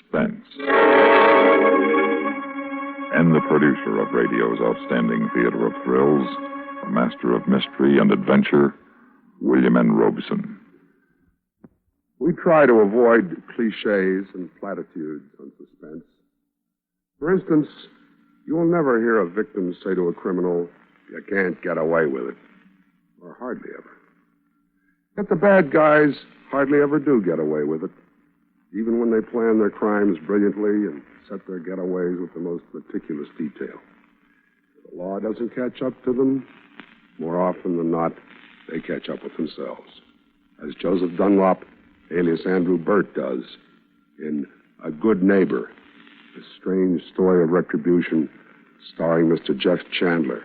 Suspense. And the producer of radio's outstanding theater of thrills, a master of mystery and adventure, William N. Robeson. We try to avoid cliches and platitudes on Suspense. For instance, you will never hear a victim say to a criminal, "You can't get away with it." Or hardly ever. Yet the bad guys hardly ever do get away with it, even when they plan their crimes brilliantly and set their getaways with the most meticulous detail. If the law doesn't catch up to them, more often than not, they catch up with themselves. As Joseph Dunlop, alias Andrew Burt, does in A Good Neighbor, a strange story of retribution starring Mr. Jeff Chandler.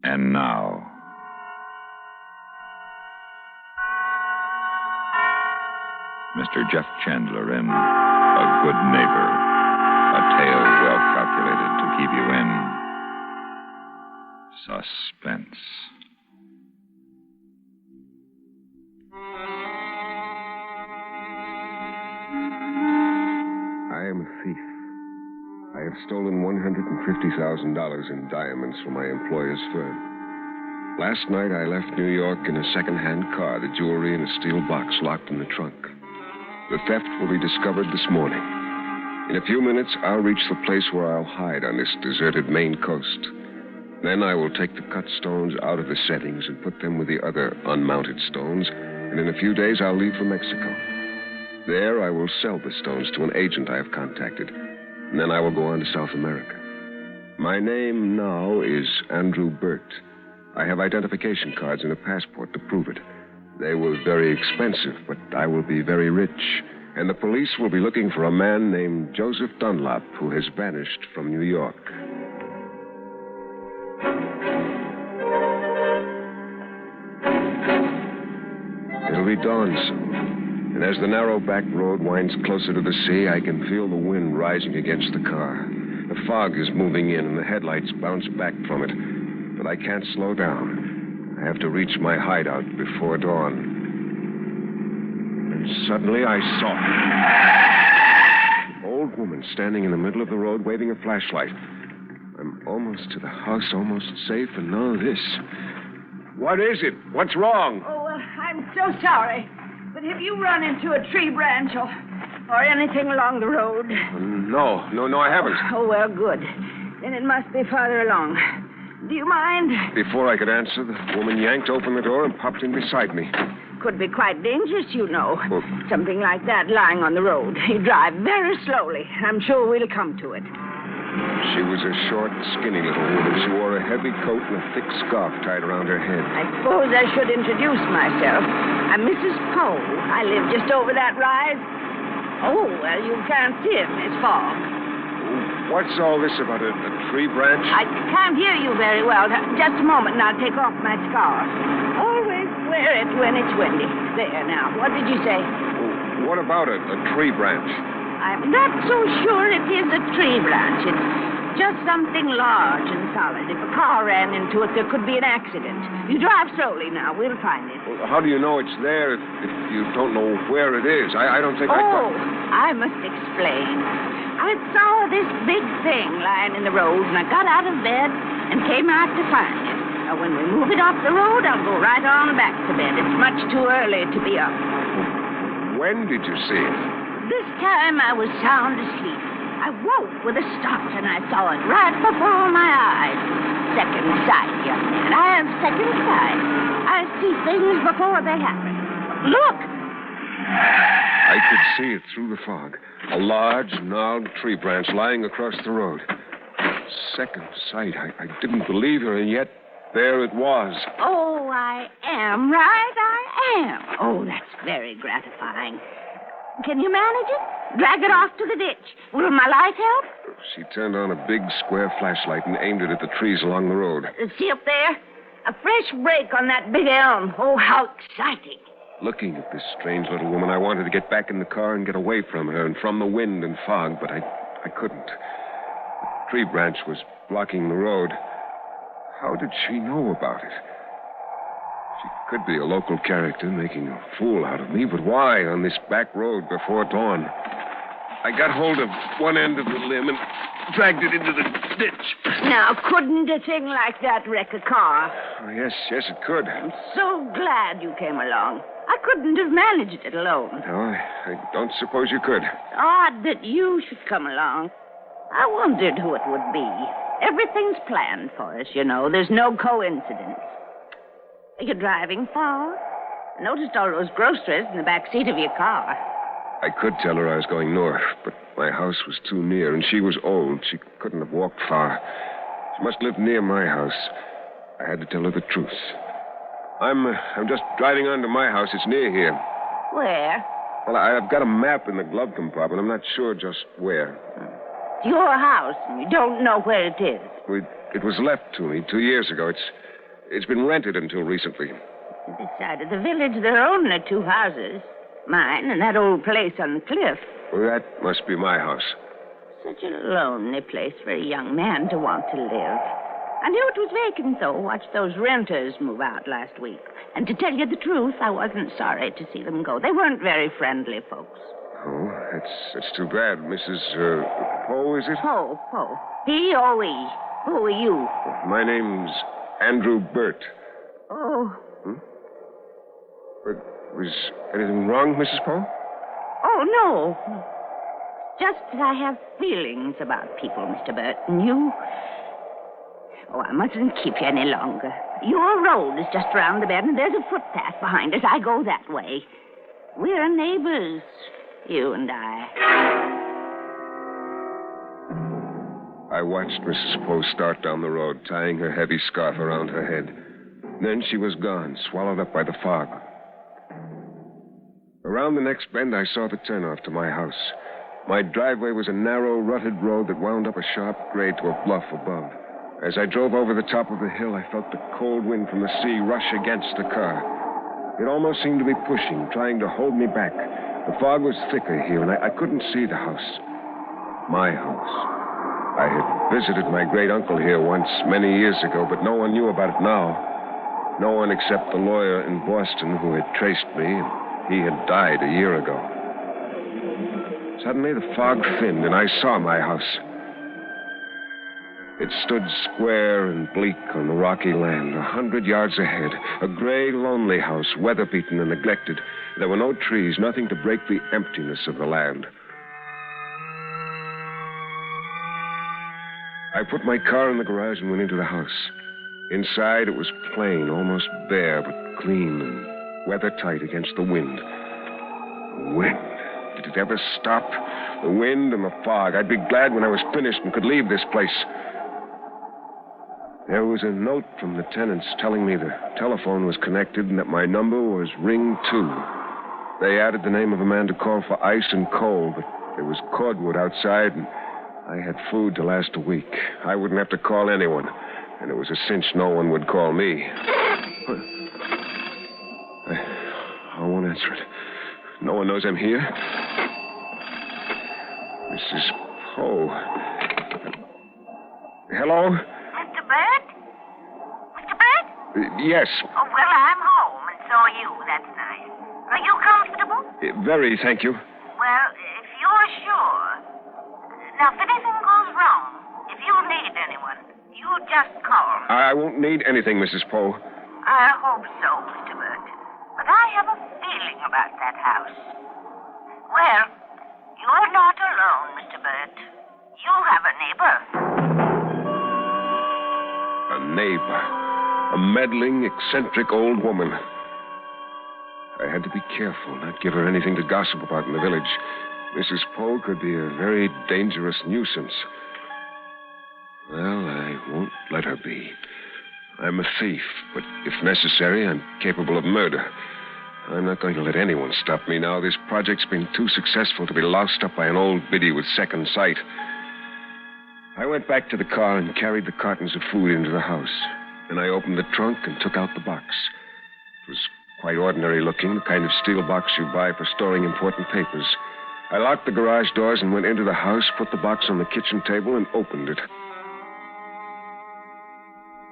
And now, Mr. Jeff Chandler in A Good Neighbor, a tale well calculated to keep you in suspense. I am a thief. I have stolen $150,000 in diamonds from my employer's firm. Last night, I left New York in a second-hand car, the jewelry in a steel box locked in the trunk. The theft will be discovered this morning. In a few minutes, I'll reach the place where I'll hide on this deserted Maine coast. Then I will take the cut stones out of the settings and put them with the other unmounted stones, and in a few days, I'll leave for Mexico. There, I will sell the stones to an agent I have contacted, and then I will go on to South America. My name now is Andrew Burt. I have identification cards and a passport to prove it. They were very expensive, but I will be very rich, and the police will be looking for a man named Joseph Dunlop who has vanished from New York. It'll be dawn soon, and as the narrow back road winds closer to the sea, I can feel the wind rising against the car. The fog is moving in, and the headlights bounce back from it, but I can't slow down. I have to reach my hideout before dawn. And suddenly I saw an old woman standing in the middle of the road waving a flashlight. I'm almost to the house, almost safe, and now this. What is it? What's wrong? Oh, I'm so sorry. But have you run into a tree branch or anything along the road? No, I haven't. Oh, well, good. Then it must be farther along. Do you mind? Before I could answer, the woman yanked open the door and popped in beside me. Could be quite dangerous, you know. Well, something like that lying on the road. You drive very slowly. I'm sure we'll come to it. She was a short, skinny little woman. She wore a heavy coat and a thick scarf tied around her head. I suppose I should introduce myself. I'm Mrs. Poe. I live just over that rise. Oh, well, you can't see it in this fog. What's all this about a tree branch? I can't hear you very well. Just a moment, and I'll take off my scarf. Always wear it when it's windy. There, now. What did you say? What about a tree branch? I'm not so sure it is a tree branch. It's just something large and solid. If a car ran into it, there could be an accident. You drive slowly now. We'll find it. Well, how do you know it's there if you don't know where it is? I don't think I must explain. I saw this big thing lying in the road, and I got out of bed and came out to find it. Now, when we move it off the road, I'll go right on back to bed. It's much too early to be up. When did you see it? This time I was sound asleep. I woke with a start, and I saw it right before my eyes. Second sight, young man. I have second sight. I see things before they happen. Look! I could see it through the fog. A large, gnarled tree branch lying across the road. Second sight. I didn't believe her, and yet there it was. Oh, I am right. I am. Oh, that's very gratifying. Can you manage it? Drag it off to the ditch. Will my light help? She turned on a big square flashlight and aimed it at the trees along the road. See up there? A fresh break on that big elm. Oh, how exciting. Looking at this strange little woman, I wanted to get back in the car and get away from her and from the wind and fog, but I couldn't. The tree branch was blocking the road. How did she know about it? She could be a local character making a fool out of me, but why on this back road before dawn? I got hold of one end of the limb and dragged it into the ditch. Now, couldn't a thing like that wreck a car? Oh, yes, it could. I'm so glad you came along. I couldn't have managed it alone. No, I don't suppose you could. Odd that you should come along. I wondered who it would be. Everything's planned for us, you know. There's no coincidence. Are you driving far? I noticed all those groceries in the back seat of your car. I could tell her I was going north, but my house was too near, and she was old. She couldn't have walked far. She must live near my house. I had to tell her the truth. I'm just driving on to my house. It's near here. Where? Well, I've got a map in the glove compartment. I'm not sure just where. It's your house, and you don't know where it is. It was left to me 2 years ago. It's been rented until recently. This side of the village, there are only 2 houses. Mine and that old place on the cliff. Well, that must be my house. Such a lonely place for a young man to want to live. I knew it was vacant, though. Watched those renters move out last week. And to tell you the truth, I wasn't sorry to see them go. They weren't very friendly folks. Oh, that's too bad. Mrs. Poe, is it? Poe. P-O-E. Who are you? My name's Andrew Burt. Oh. But was anything wrong, Mrs. Poe? Oh, no. Just that I have feelings about people, Mr. Burt. And you... Oh, I mustn't keep you any longer. Your road is just round the bend, and there's a footpath behind us. I go that way. We're neighbors, you and I. I watched Mrs. Poe start down the road, tying her heavy scarf around her head. Then she was gone, swallowed up by the fog. Around the next bend, I saw the turnoff to my house. My driveway was a narrow, rutted road that wound up a sharp grade to a bluff above. As I drove over the top of the hill, I felt the cold wind from the sea rush against the car. It almost seemed to be pushing, trying to hold me back. The fog was thicker here, and I couldn't see the house. My house. I had visited my great-uncle here once, many years ago, but no one knew about it now. No one except the lawyer in Boston who had traced me. He had died a year ago. Suddenly, the fog thinned, and I saw my house. It stood square and bleak on the rocky land, 100 yards ahead. A gray, lonely house, weather-beaten and neglected. There were no trees, nothing to break the emptiness of the land. I put my car in the garage and went into the house. Inside, it was plain, almost bare, but clean and weather-tight against the wind. The wind. Did it ever stop? The wind and the fog. I'd be glad when I was finished and could leave this place. There was a note from the tenants telling me the telephone was connected and that my number was ring 2. They added the name of a man to call for ice and coal, but there was cordwood outside, and I had food to last a week. I wouldn't have to call anyone, and it was a cinch no one would call me. I won't answer it. No one knows I'm here. Mrs. Poe. Hello? Mr. Burt? Mr. Burt? Yes. Oh, well, I'm home, and so are you. That's nice. Are you comfortable? Very, thank you. Well, if you're sure. Now, if anything goes wrong, if you need anyone, you just call me. I won't need anything, Mrs. Poe. I hope so, Mr. Burt. But I have a feeling about that house. Well, you're not alone, Mr. Burt. You have a neighbor. A neighbor. A meddling, eccentric old woman. I had to be careful, not give her anything to gossip about in the village. Mrs. Poe could be a very dangerous nuisance. Well, I won't let her be. I'm a thief, but if necessary, I'm capable of murder. I'm not going to let anyone stop me now. This project's been too successful to be loused up by an old biddy with second sight. I went back to the car and carried the cartons of food into the house. Then I opened the trunk and took out the box. It was quite ordinary looking, the kind of steel box you buy for storing important papers. I locked the garage doors and went into the house, put the box on the kitchen table, and opened it.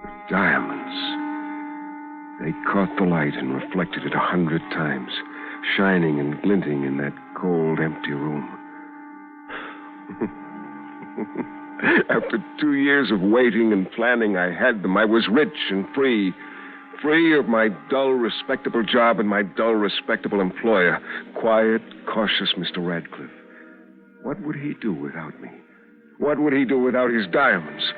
The diamonds. They caught the light and reflected it 100 times, shining and glinting in that cold, empty room. After 2 years of waiting and planning, I had them. I was rich and free. Free of my dull, respectable job and my dull, respectable employer. Quiet, cautious Mr. Radcliffe. What would he do without me? What would he do without his diamonds?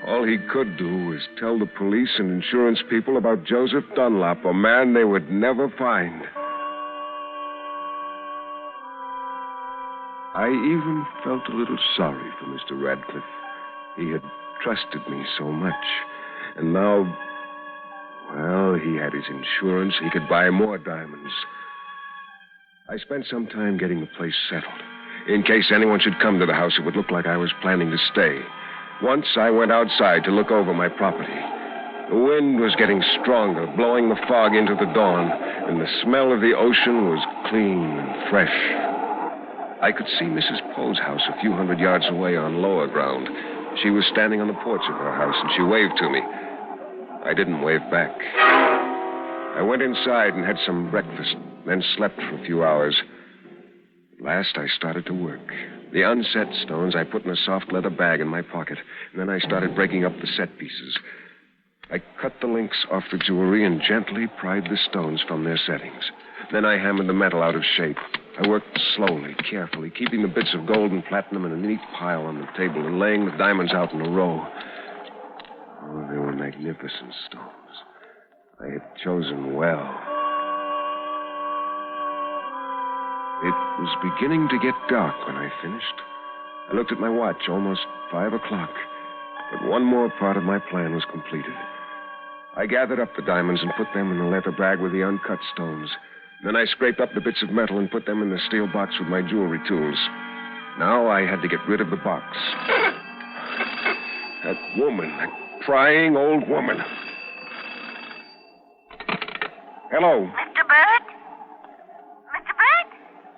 All he could do was tell the police and insurance people about Joseph Dunlop, a man they would never find. I even felt a little sorry for Mr. Radcliffe. He had trusted me so much. And now, well, he had his insurance. He could buy more diamonds. I spent some time getting the place settled. In case anyone should come to the house, it would look like I was planning to stay. Once I went outside to look over my property. The wind was getting stronger, blowing the fog into the dawn, and the smell of the ocean was clean and fresh. I could see Mrs. Poe's house a few hundred yards away on lower ground. She was standing on the porch of her house, and she waved to me. I didn't wave back. I went inside and had some breakfast, then slept for a few hours. At last, I started to work. The unset stones I put in a soft leather bag in my pocket, and then I started breaking up the set pieces. I cut the links off the jewelry and gently pried the stones from their settings. Then I hammered the metal out of shape. I worked slowly, carefully, keeping the bits of gold and platinum in a neat pile on the table and laying the diamonds out in a row. Oh, they were magnificent stones. I had chosen well. It was beginning to get dark when I finished. I looked at my watch, almost 5 o'clock. But one more part of my plan was completed. I gathered up the diamonds and put them in the leather bag with the uncut stones. Then I scraped up the bits of metal and put them in the steel box with my jewelry tools. Now I had to get rid of the box. That woman, that crying old woman. Hello. Mr. Bird? Mr. Bird?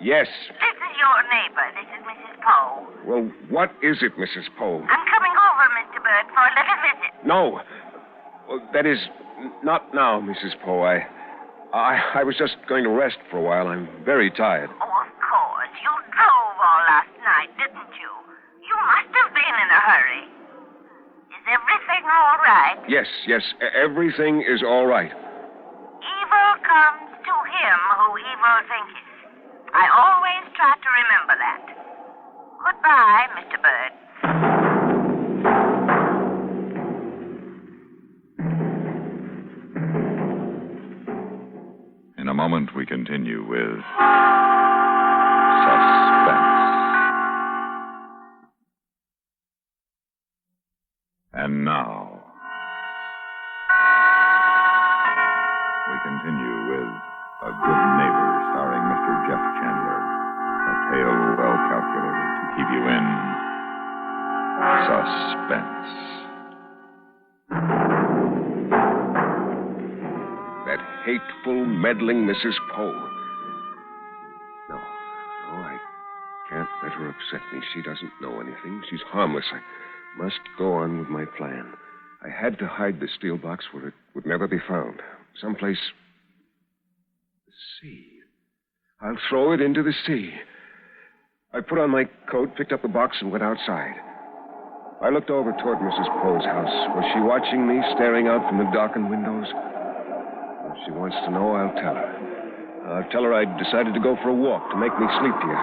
Yes. This is your neighbor. This is Mrs. Poe. Well, what is it, Mrs. Poe? I'm coming over, Mr. Bird, for a little visit. No. Well, that is, not now, Mrs. Poe. I was just going to rest for a while. I'm very tired. Oh, of course. You drove all last night, didn't you? You must have been in a hurry. Is everything all right? Yes. Everything is all right. Evil comes to him who evil thinketh. I always try to remember that. Goodbye, Mr. Bird. In a moment, we continue with Suspense. And now, we continue with A Good Neighbor, starring Mr. Jeff Chandler. A tale well calculated to keep you in suspense. That hateful, meddling Mrs. Poe. No, I can't let her upset me. She doesn't know anything. She's harmless. I must go on with my plan. I had to hide the steel box where it would never be found. Someplace. The sea. I'll throw it into the sea. I put on my coat, picked up the box, and went outside. I looked over toward Mrs. Poe's house. Was she watching me, staring out from the darkened windows? If she wants to know, I'll tell her. I'll tell her I decided to go for a walk to make me sleepier.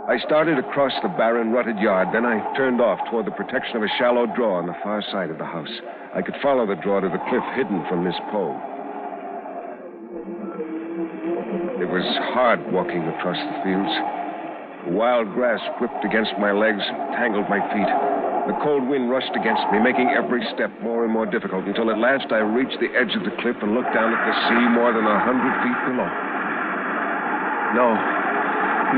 I started across the barren, rutted yard. Then I turned off toward the protection of a shallow draw on the far side of the house. I could follow the draw to the cliff hidden from Miss Poe. It was hard walking across the fields. The wild grass whipped against my legs and tangled my feet. The cold wind rushed against me, making every step more and more difficult, until at last I reached the edge of the cliff and looked down at the sea more than 100 feet below.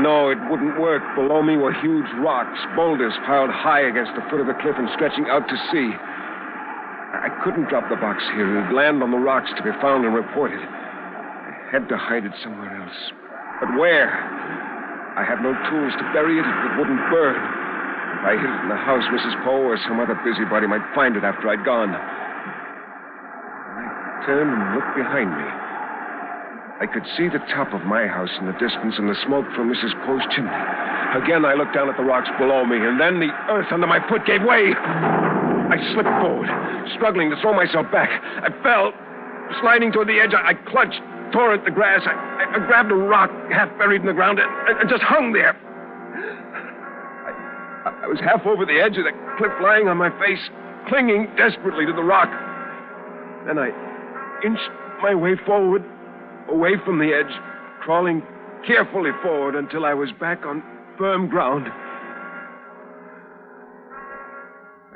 No, it wouldn't work. Below me were huge rocks, boulders piled high against the foot of the cliff and stretching out to sea. I couldn't drop the box here. It would land on the rocks to be found and reported. I had to hide it somewhere else. But where? I had no tools to bury it. It wouldn't burn. If I hid it in the house, Mrs. Poe or some other busybody might find it after I'd gone. I turned and looked behind me. I could see the top of my house in the distance and the smoke from Mrs. Poe's chimney. Again, I looked down at the rocks below me, and then the earth under my foot gave way. I slipped forward, struggling to throw myself back. I fell, sliding toward the edge. I clutched, tore at the grass. I grabbed a rock half buried in the ground and just hung there. I was half over the edge of the cliff, lying on my face, clinging desperately to the rock. Then I inched my way forward, away from the edge, crawling carefully forward until I was back on firm ground.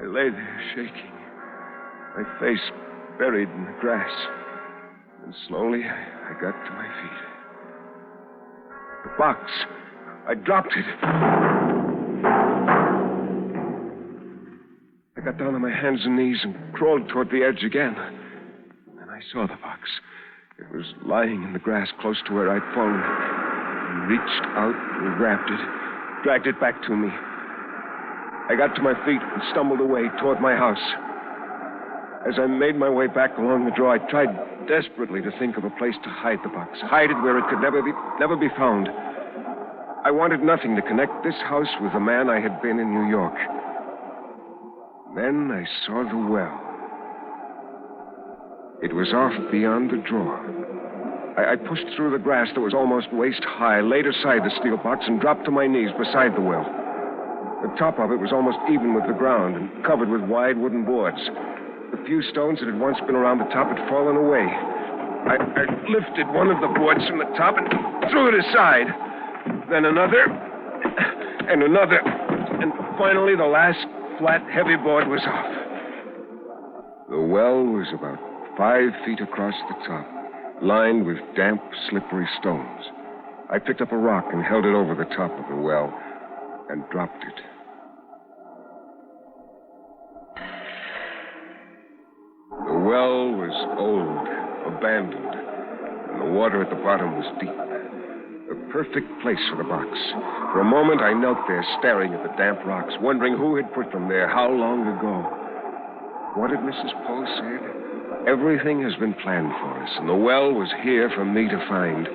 I lay there shaking, my face buried in the grass. And slowly I got to my feet. The box. I dropped it. I got down on my hands and knees and crawled toward the edge again. And I saw the box. It was lying in the grass close to where I'd fallen. I reached out and grabbed it, dragged it back to me. I got to my feet and stumbled away toward my house. As I made my way back along the draw, I tried desperately to think of a place to hide the box, hide it where it could never be found. I wanted nothing to connect this house with the man I had been in New York. Then I saw the well. It was off beyond the draw. I pushed through the grass that was almost waist high, laid aside the steel box, and dropped to my knees beside the well. The top of it was almost even with the ground and covered with wide wooden boards. The few stones that had once been around the top had fallen away. I lifted one of the boards from the top and threw it aside. Then another, and another, and finally the last flat, heavy board was off. The well was about 5 feet across the top, lined with damp, slippery stones. I picked up a rock and held it over the top of the well and dropped it. The well was old, abandoned, and the water at the bottom was deep. The perfect place for the box. For a moment, I knelt there staring at the damp rocks, wondering who had put them there, how long ago. What had Mrs. Poe said? Everything has been planned for us, and the well was here for me to find.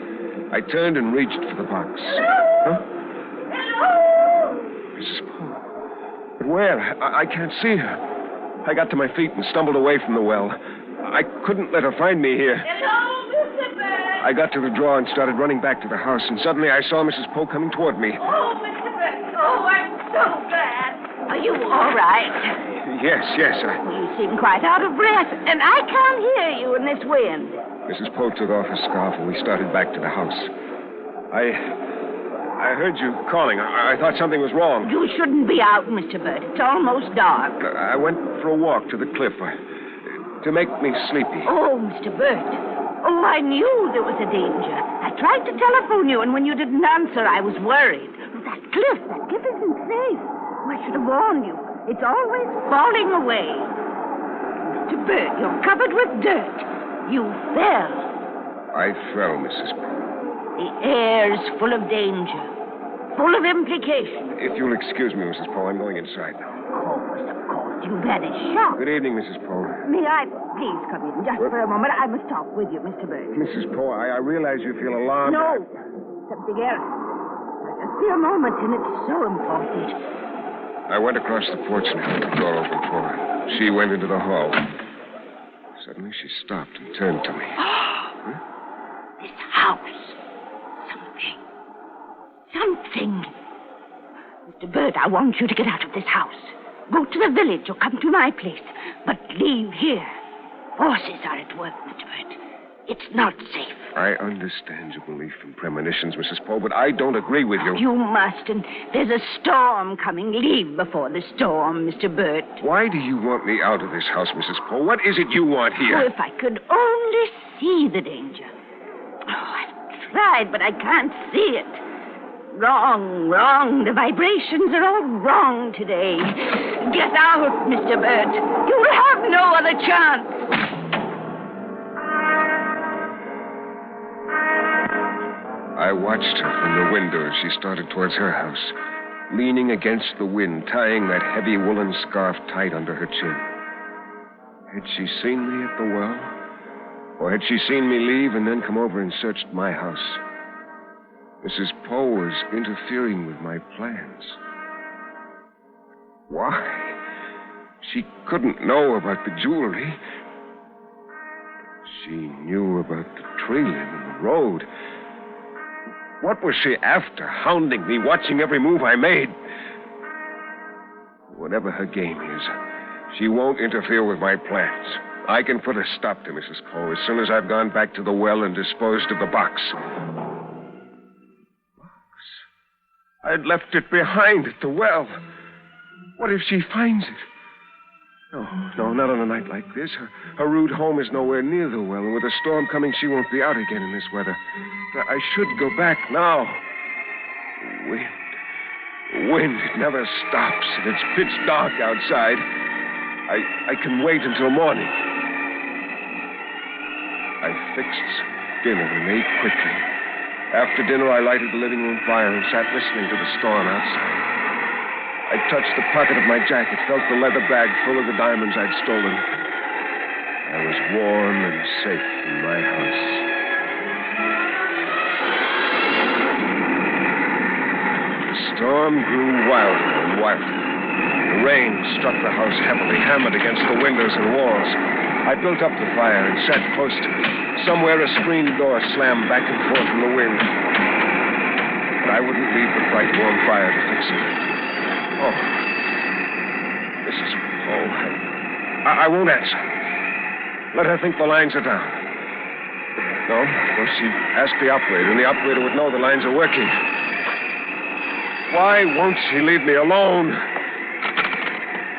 I turned and reached for the box. Huh? Hello! Mrs. Poe. But where? I can't see her. I got to my feet and stumbled away from the well. I couldn't let her find me here. Hello, Mr. Bird. I got to the draw and started running back to the house, and suddenly I saw Mrs. Poe coming toward me. Oh, Mr. Bird. Oh, I'm so glad. Are you all right? Yes. You seem quite out of breath, and I can't hear you in this wind. Mrs. Poe took off her scarf, and we started back to the house. I heard you calling. I thought something was wrong. You shouldn't be out, Mr. Bird. It's almost dark. I went for a walk to the cliff to make me sleepy. Oh, Mr. Bird. Oh, I knew there was a danger. I tried to telephone you, and when you didn't answer, I was worried. That cliff isn't safe. Oh, I should have warned you. It's always falling away. Mr. Bird, you're covered with dirt. You fell. I fell, Mrs. Poe. The air's full of danger, full of implications. If you'll excuse me, Mrs. Poe, I'm going inside now. Of course. You've had a shock. Good evening, Mrs. Poe. May I please come in just for a moment? I must talk with you, Mr. Bird. Mrs. Poe, I realize you feel alarmed. No, something else. Just for a moment, and it's so important. I went across the porch and held the door open for her. She went into the hall. Suddenly, she stopped and turned to me. This house. Something. Mr. Bird, I want you to get out of this house. Go to the village or come to my place. But leave here. Forces are at work, Mr. Bird. It's not safe. I understand your belief in premonitions, Mrs. Poe, but I don't agree with you. You must, and there's a storm coming. Leave before the storm, Mr. Bird. Why do you want me out of this house, Mrs. Poe? What is it you want here? Oh, if I could only see the danger. Oh, I've tried, but I can't see it. Wrong. The vibrations are all wrong today. Get out, Mr. Bird. You will have no other chance. I watched her from the window as she started towards her house, leaning against the wind, tying that heavy woolen scarf tight under her chin. Had she seen me at the well? Or had she seen me leave and then come over and searched my house? Mrs. Poe was interfering with my plans. Why? She couldn't know about the jewelry. She knew about the trailing and the road. What was she after, hounding me, watching every move I made? Whatever her game is, she won't interfere with my plans. I can put a stop to Mrs. Poe as soon as I've gone back to the well and disposed of the box. I'd left it behind at the well. What if she finds it? No, not on a night like this. Her rude home is nowhere near the well, and with a storm coming, she won't be out again in this weather. I should go back now. Wind, it never stops, and it's pitch dark outside. I can wait until morning. I fixed dinner and ate quickly. After dinner, I lighted the living room fire and sat listening to the storm outside. I touched the pocket of my jacket, felt the leather bag full of the diamonds I'd stolen. I was warm and safe in my house. The storm grew wilder and wilder. The rain struck the house heavily, hammered against the windows and walls. I built up the fire and sat close to it. Somewhere a screen door slammed back and forth in the wind. But I wouldn't leave the bright, warm fire to fix it. Oh, Mrs. Poe, I won't answer. Let her think the lines are down. No, she'd ask the operator, and the operator would know the lines are working. Why won't she leave me alone?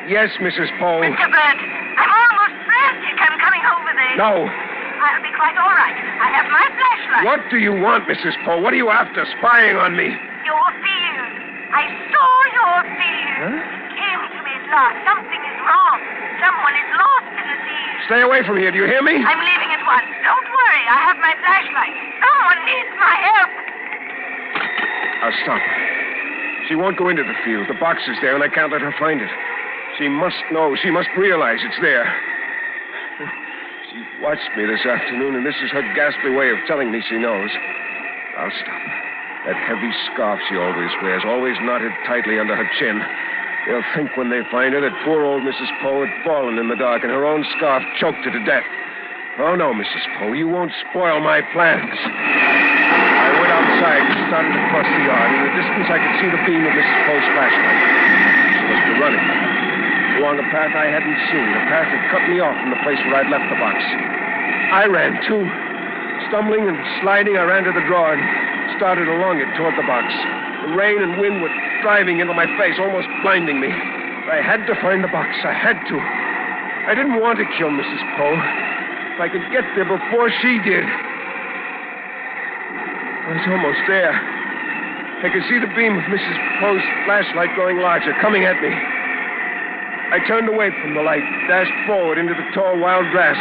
Yes, Mrs. Poe. Mr. Burt, I'm almost frantic. I'm coming over there. No. I'll be quite all right. I have my flashlight. What do you want, Mrs. Poe? What are you after, spying on me? Your field. I saw your field. Huh? It came to me at last. Something is wrong. Someone is lost in the field. Stay away from here. Do you hear me? I'm leaving at once. Don't worry. I have my flashlight. Someone needs my help. I'll stop her. She won't go into the field. The box is there, and I can't let her find it. She must know. She must realize it's there. She watched me this afternoon, and this is her ghastly way of telling me she knows. I'll stop her. That heavy scarf she always wears, always knotted tightly under her chin. They'll think when they find her that poor old Mrs. Poe had fallen in the dark and her own scarf choked her to death. Oh, no, Mrs. Poe, you won't spoil my plans. I went outside and started across the yard. In the distance, I could see the beam of Mrs. Poe's flashlight. She must be running along a path I hadn't seen, a path that cut me off from the place where I'd left the box. I ran, too. Stumbling and sliding, I ran to the drawer and started along it toward the box. The rain and wind were driving into my face, almost blinding me. I had to find the box. I had to. I didn't want to kill Mrs. Poe. If I could get there before she did. I was almost there. I could see the beam of Mrs. Poe's flashlight growing larger, coming at me. I turned away from the light, dashed forward into the tall wild grass.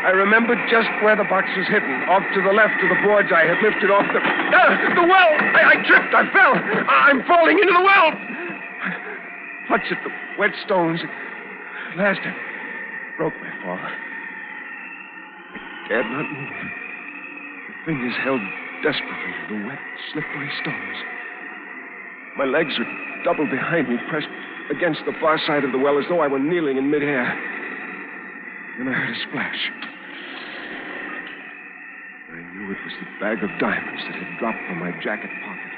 I remembered just where the box was hidden, off to the left of the boards I had lifted off the well! I tripped, I fell! I'm falling into the well! I clutched at the wet stones. At last, I broke my fall. I dared not move. My fingers held desperately to the wet, slippery stones. My legs were doubled behind me, pressed against the far side of the well as though I were kneeling in midair. Then I heard a splash. I knew it was the bag of diamonds that had dropped from my jacket pocket.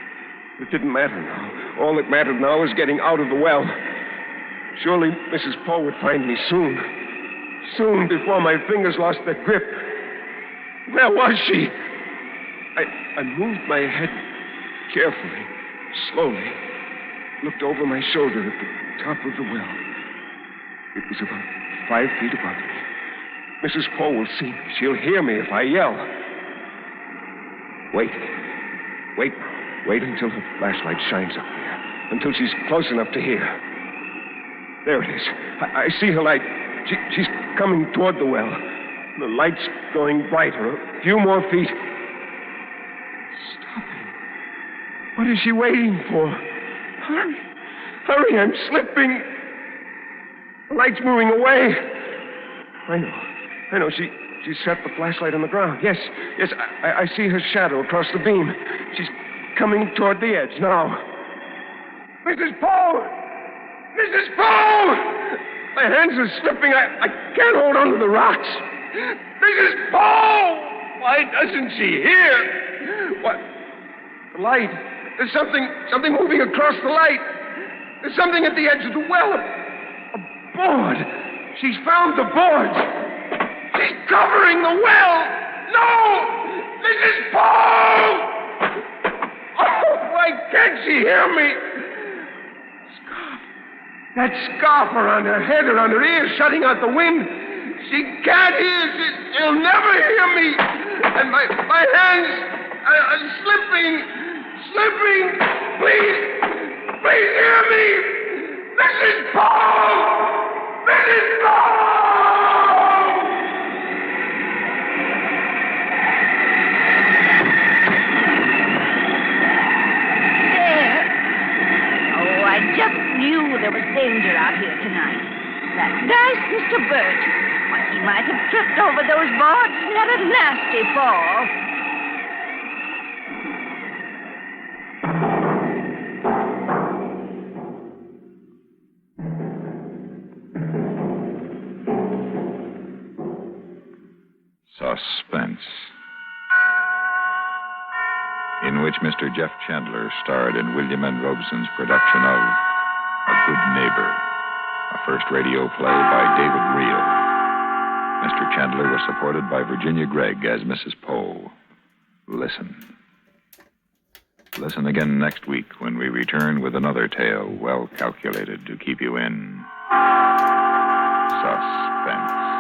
It didn't matter now. All that mattered now was getting out of the well. Surely Mrs. Poe would find me soon. Soon, before my fingers lost their grip. Where was she? I moved my head carefully, slowly. Looked over my shoulder at the top of the well. It was about 5 feet above me. Mrs. Poe will see me. She'll hear me if I yell. Wait until the flashlight shines up there. Until she's close enough to hear. There it is. I see her light. She's coming toward the well. The light's going brighter. A few more feet. Stopping. What is she waiting for? Hurry, I'm slipping. The light's moving away. I know. She set the flashlight on the ground. Yes, I see her shadow across the beam. She's coming toward the edge now. Mrs. Poe! Mrs. Poe! My hands are slipping. I can't hold on to the rocks. Mrs. Poe! Why doesn't she hear? What? The light. There's something moving across the light. There's something at the edge of the well. A board. She's found the boards. She's covering the well. No! Mrs. Poe! Oh, why can't she hear me? Scarf. That scarf around her head, around her ears, shutting out the wind. She can't hear. She'll never hear me. And my hands are slipping. Please hear me. Mrs. Poe! Mrs. Poe! There. Oh, I just knew there was danger out here tonight. That nice Mr. Burt. Why, he might have tripped over those boards and had a nasty fall. Suspense, in which Mr. Jeff Chandler starred in William N. Robeson's production of A Good Neighbor, a first radio play by David Reel. Mr. Chandler was supported by Virginia Gregg as Mrs. Poe. Listen again next week when we return with another tale well calculated to keep you in suspense.